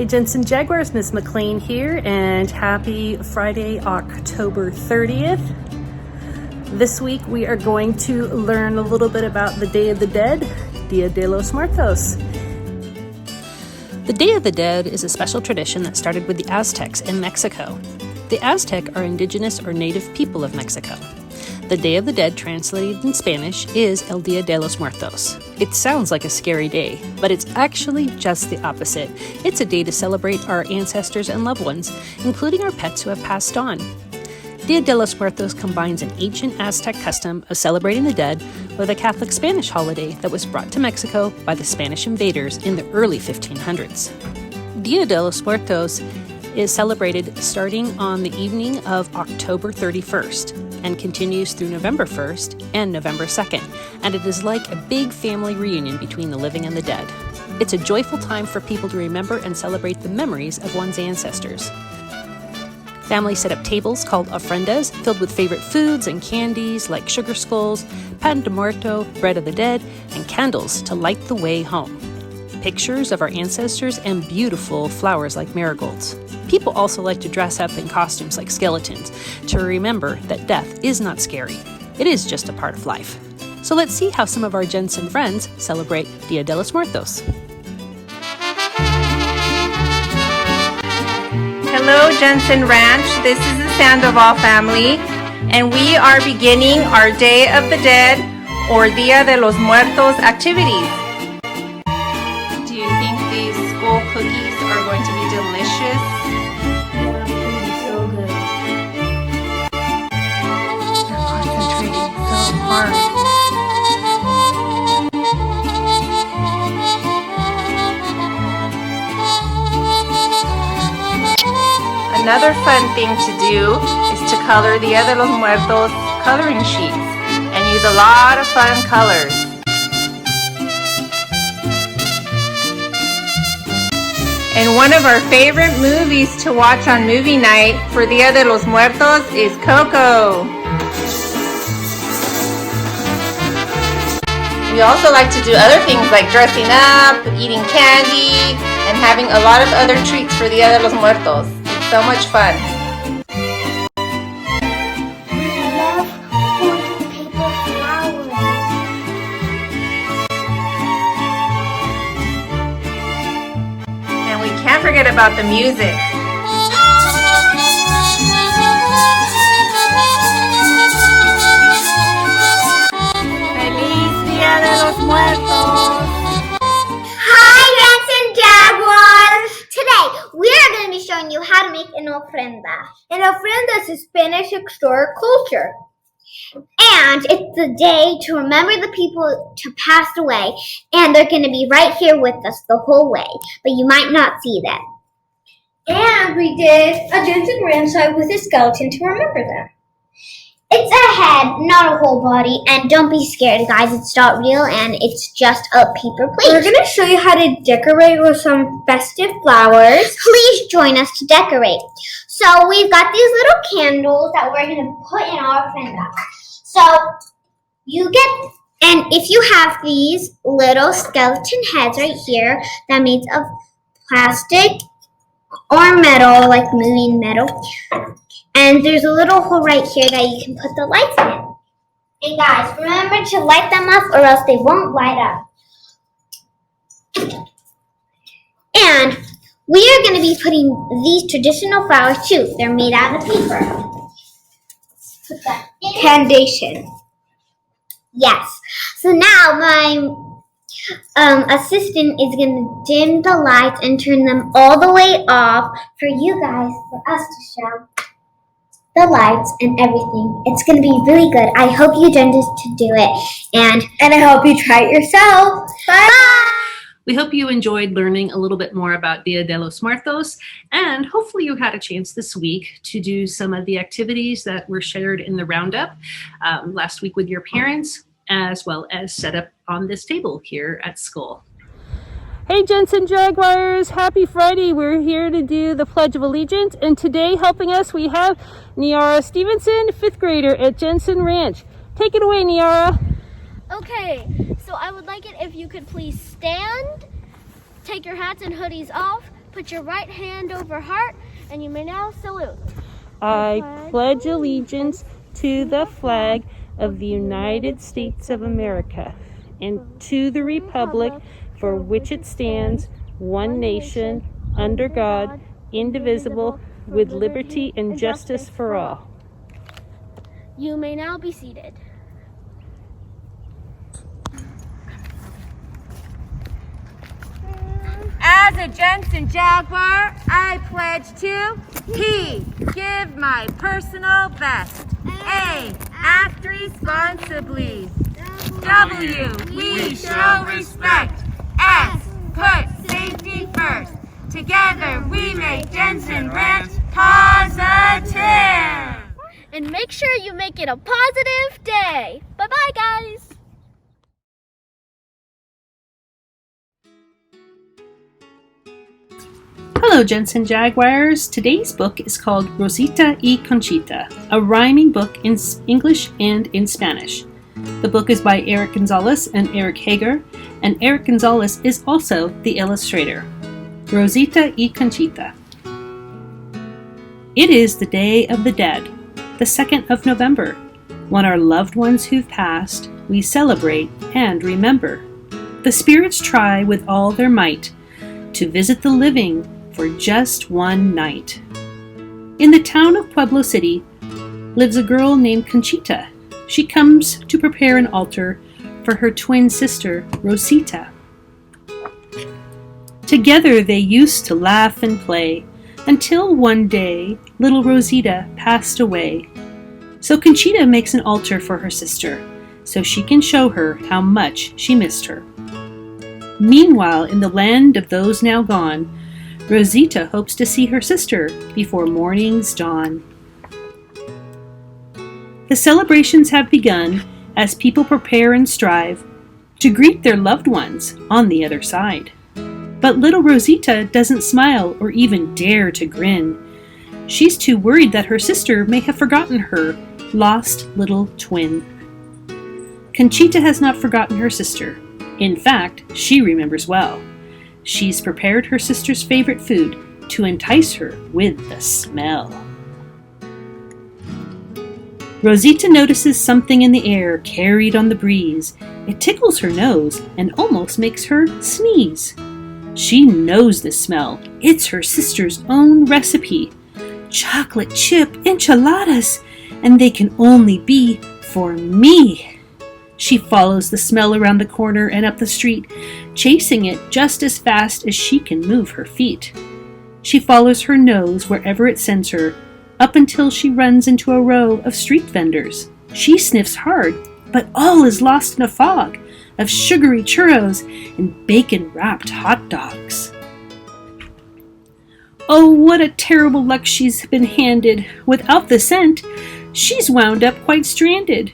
Hey Jensen Jaguars, Miss McLean here, and happy Friday, October 30th. This week we are going to learn a little bit about the Day of the Dead, Dia de los Muertos. The Day of the Dead is a special tradition that started with the Aztecs in Mexico. The Aztec are indigenous or native people of Mexico. The Day of the Dead, translated in Spanish, is El Dia de los Muertos. It sounds like a scary day, but it's actually just the opposite. It's a day to celebrate our ancestors and loved ones, including our pets who have passed on. Dia de los Muertos combines an ancient Aztec custom of celebrating the dead with a Catholic Spanish holiday that was brought to Mexico by the Spanish invaders in the early 1500s. Dia de los Muertos is celebrated starting on the evening of October 31st and continues through November 1st and November 2nd, and it is like a big family reunion between the living and the dead. It's a joyful time for people to remember and celebrate the memories of one's ancestors. Families set up tables called ofrendas, filled with favorite foods and candies like sugar skulls, pan de muerto, bread of the dead, and candles to light the way home. Pictures of our ancestors and beautiful flowers like marigolds. People also like to dress up in costumes like skeletons to remember that death is not scary. It is just a part of life. So let's see how some of our Jensen friends celebrate Dia de los Muertos. Hello, Jensen Ranch. This is the Sandoval family, and we are beginning our Day of the Dead or Dia de los Muertos activities. Do you think these school cookies are going to be delicious? So good. They're concentrating so hard. Another fun thing to do is to color Dia de los Muertos coloring sheets and use a lot of fun colors. And one of our favorite movies to watch on movie night for Dia de los Muertos is Coco. We also like to do other things like dressing up, eating candy, and having a lot of other treats for Dia de los Muertos. It's so much fun. We love holding paper flowers. And we can't forget about the music. Feliz Dia de los Muertos! Hi, Jensen Jaguar! Today, we are going to be showing you how to make an ofrenda. An ofrenda is a Spanish historic culture. And it's the day to remember the people who passed away, and they're going to be right here with us the whole way, but you might not see them. And we did a Jensen rancide with a skeleton to remember them. It's a head, not a whole body, and don't be scared, guys. It's not real, and it's just a paper plate. We're going to show you how to decorate with some festive flowers. Please join us to decorate. So we've got these little candles that we're going to put in our ofrenda. So you get, and if you have these little skeleton heads right here that are made of plastic or metal, like moving metal, and there's a little hole right here that you can put the lights in. And guys, remember to light them up or else they won't light up. And we are going to be putting these traditional flowers too. They're made out of paper. Put that in. Foundation. Yes. So now my assistant is going to dim the lights and turn them all the way off for you guys, for us to show the lights and everything. It's going to be really good. I hope you join us to do it, and I hope you try it yourself. Bye! We hope you enjoyed learning a little bit more about Dia de los Muertos, and hopefully you had a chance this week to do some of the activities that were shared in the roundup last week with your parents, as well as set up on this table here at school. Hey Jensen Jaguars, happy Friday. We're here to do the Pledge of Allegiance, and today helping us we have Niara Stevenson, 5th grader at Jensen Ranch. Take it away, Niara. Okay, so I would like it if you could please stand, take your hats and hoodies off, Put your right hand over heart, and you may now salute. I pledge allegiance to the flag of the United States of America and to the republic for which it stands, one nation, under God, indivisible, with liberty and justice for all. You may now be seated. As a Jensen Jaguar, I pledge to P. Give my personal best. A. Act responsibly. W. We show respect. S. Put safety first. Together we make Jensen Ranch positive. And make sure you make it a positive day. Bye-bye, guys. Hello, Jensen Jaguars. Today's book is called Rosita y Conchita, a rhyming book in English and in Spanish. The book is by Eric Gonzalez and Eric Hager, and Eric Gonzalez is also the illustrator. Rosita y Conchita. It is the Day of the Dead, the 2nd of November, when our loved ones who've passed, we celebrate and remember. The spirits try with all their might to visit the living for just one night. In the town of Pueblo City lives a girl named Conchita. She comes to prepare an altar for her twin sister, Rosita. Together they used to laugh and play until one day little Rosita passed away. So Conchita makes an altar for her sister so she can show her how much she missed her. Meanwhile, in the land of those now gone, Rosita hopes to see her sister before morning's dawn. The celebrations have begun as people prepare and strive to greet their loved ones on the other side. But little Rosita doesn't smile or even dare to grin. She's too worried that her sister may have forgotten her lost little twin. Conchita has not forgotten her sister. In fact, she remembers well. She's prepared her sister's favorite food to entice her with the smell. Rosita notices something in the air carried on the breeze. It tickles her nose and almost makes her sneeze. She knows the smell. It's her sister's own recipe. Chocolate chip enchiladas, and they can only be for me. She follows the smell around the corner and up the street, chasing it just as fast as she can move her feet. She follows her nose wherever it sends her, up until she runs into a row of street vendors. She sniffs hard, but all is lost in a fog of sugary churros and bacon-wrapped hot dogs. Oh, what a terrible luck she's been handed. Without the scent, she's wound up quite stranded.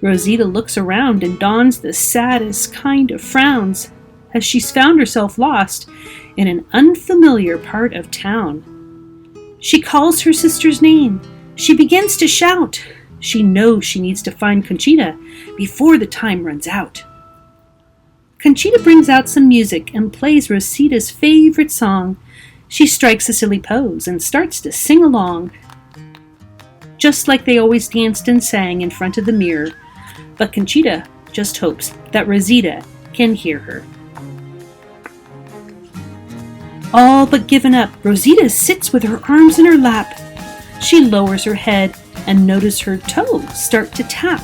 Rosita looks around and dons the saddest kind of frowns as she's found herself lost in an unfamiliar part of town. She calls her sister's name. She begins to shout. She knows she needs to find Conchita before the time runs out. Conchita brings out some music and plays Rosita's favorite song. She strikes a silly pose and starts to sing along, just like they always danced and sang in front of the mirror. But Conchita just hopes that Rosita can hear her. All but given up, Rosita sits with her arms in her lap. She lowers her head and notices her toes start to tap.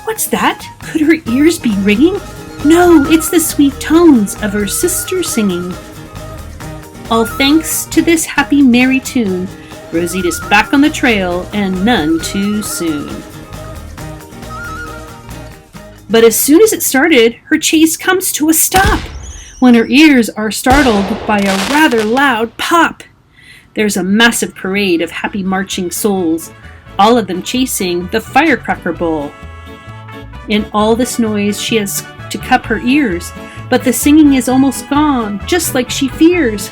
What's that? Could her ears be ringing? No, it's the sweet tones of her sister singing. All thanks to this happy, merry tune, Rosita's back on the trail and none too soon. But as soon as it started, her chase comes to a stop when her ears are startled by a rather loud pop. There's a massive parade of happy marching souls, all of them chasing the firecracker bowl. In all this noise, she has to cup her ears, but the singing is almost gone, just like she fears.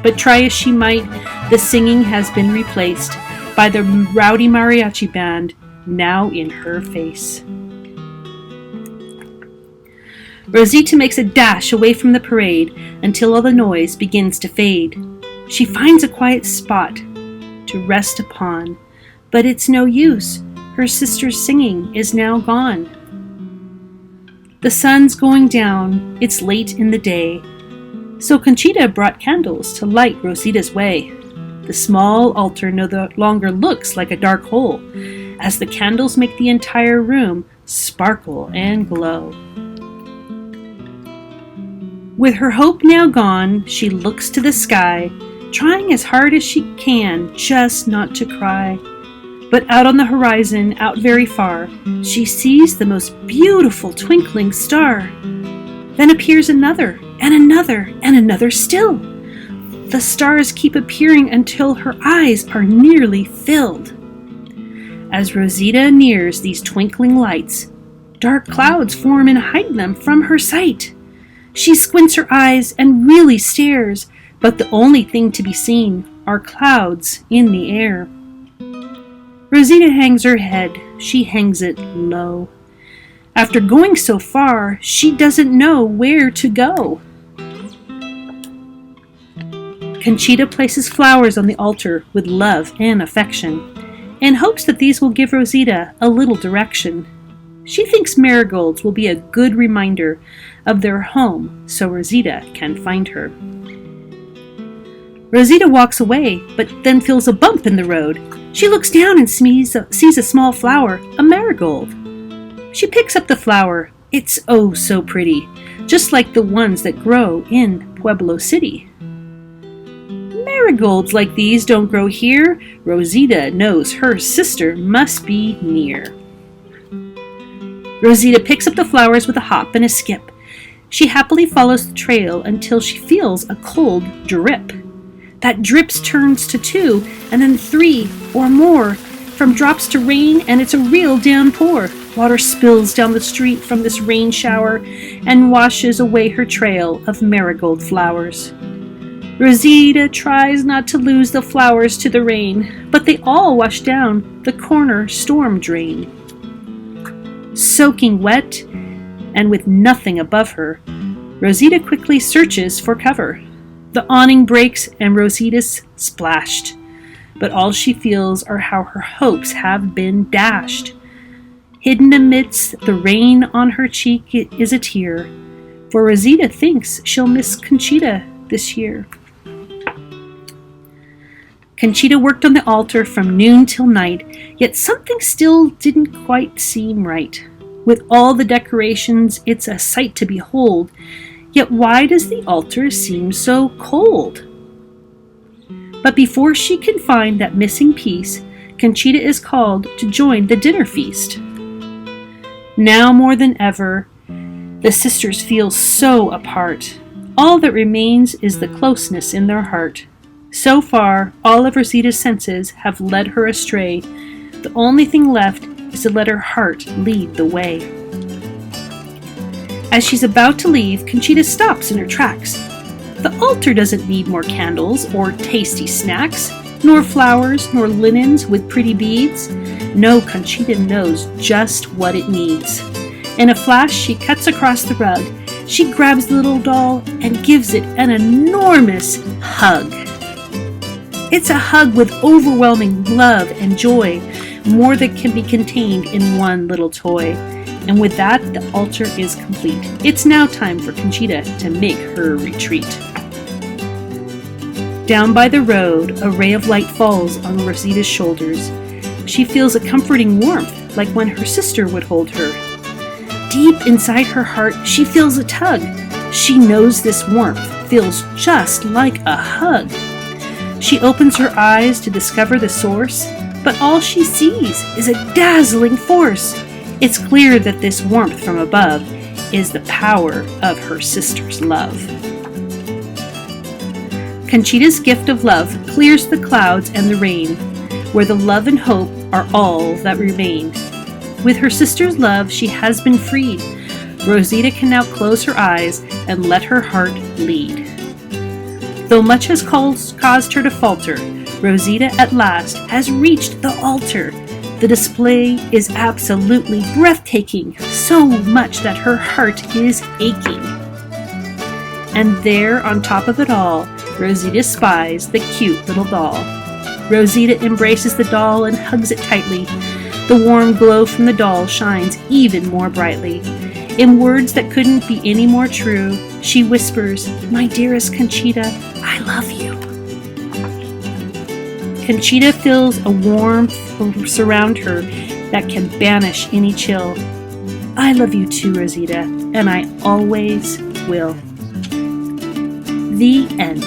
But try as she might, the singing has been replaced by the rowdy mariachi band now in her face. Rosita makes a dash away from the parade until all the noise begins to fade. She finds a quiet spot to rest upon, but it's no use. Her sister's singing is now gone. The sun's going down, it's late in the day, so Conchita brought candles to light Rosita's way. The small altar no longer looks like a dark hole, as the candles make the entire room sparkle and glow. With her hope now gone, she looks to the sky, trying as hard as she can just not to cry. But out on the horizon, out very far, she sees the most beautiful twinkling star. Then appears another, and another, and another still. The stars keep appearing until her eyes are nearly filled. As Rosita nears these twinkling lights, dark clouds form and hide them from her sight. She squints her eyes and really stares, but the only thing to be seen are clouds in the air. Rosita hangs her head, she hangs it low. After going so far, she doesn't know where to go. Conchita places flowers on the altar with love and affection, and hopes that these will give Rosita a little direction. She thinks marigolds will be a good reminder of their home so Rosita can find her. Rosita walks away, but then feels a bump in the road. She looks down and sees a small flower, a marigold. She picks up the flower. It's oh so pretty, just like the ones that grow in Pueblo City. Marigolds like these don't grow here. Rosita knows her sister must be near. Rosita picks up the flowers with a hop and a skip. She happily follows the trail until she feels a cold drip. That drips turns to 2, and then 3 or more. From drops to rain, and it's a real downpour. Water spills down the street from this rain shower and washes away her trail of marigold flowers. Rosita tries not to lose the flowers to the rain, but they all wash down the corner storm drain. Soaking wet, and with nothing above her, Rosita quickly searches for cover. The awning breaks and Rosita's splashed, but all she feels are how her hopes have been dashed. Hidden amidst the rain on her cheek is a tear, for Rosita thinks she'll miss Conchita this year. Conchita worked on the altar from noon till night, yet something still didn't quite seem right. With all the decorations, it's a sight to behold, yet why does the altar seem so cold? But before she can find that missing piece, Conchita is called to join the dinner feast. Now more than ever, the sisters feel so apart. All that remains is the closeness in their heart. So far, all of Rosita's senses have led her astray. The only thing left is to let her heart lead the way. As she's about to leave, Conchita stops in her tracks. The altar doesn't need more candles or tasty snacks, nor flowers, nor linens with pretty beads. No, Conchita knows just what it needs. In a flash, she cuts across the rug. She grabs the little doll and gives it an enormous hug. It's a hug with overwhelming love and joy, more that can be contained in one little toy. And with that, the altar is complete. It's now time for Conchita to make her retreat. Down by the road, a ray of light falls on Rosita's shoulders. She feels a comforting warmth, like when her sister would hold her. Deep inside her heart, she feels a tug. She knows this warmth feels just like a hug. She opens her eyes to discover the source, but all she sees is a dazzling force. It's clear that this warmth from above is the power of her sister's love. Conchita's gift of love clears the clouds and the rain, where the love and hope are all that remain. With her sister's love, she has been freed. Rosita can now close her eyes and let her heart lead. Though much has caused her to falter, Rosita at last has reached the altar. The display is absolutely breathtaking, so much that her heart is aching. And there, on top of it all, Rosita spies the cute little doll. Rosita embraces the doll and hugs it tightly. The warm glow from the doll shines even more brightly. In words that couldn't be any more true, she whispers, "My dearest Conchita, I love you." Conchita feels a warmth surround her that can banish any chill. I love you too, Rosita, and I always will. The end.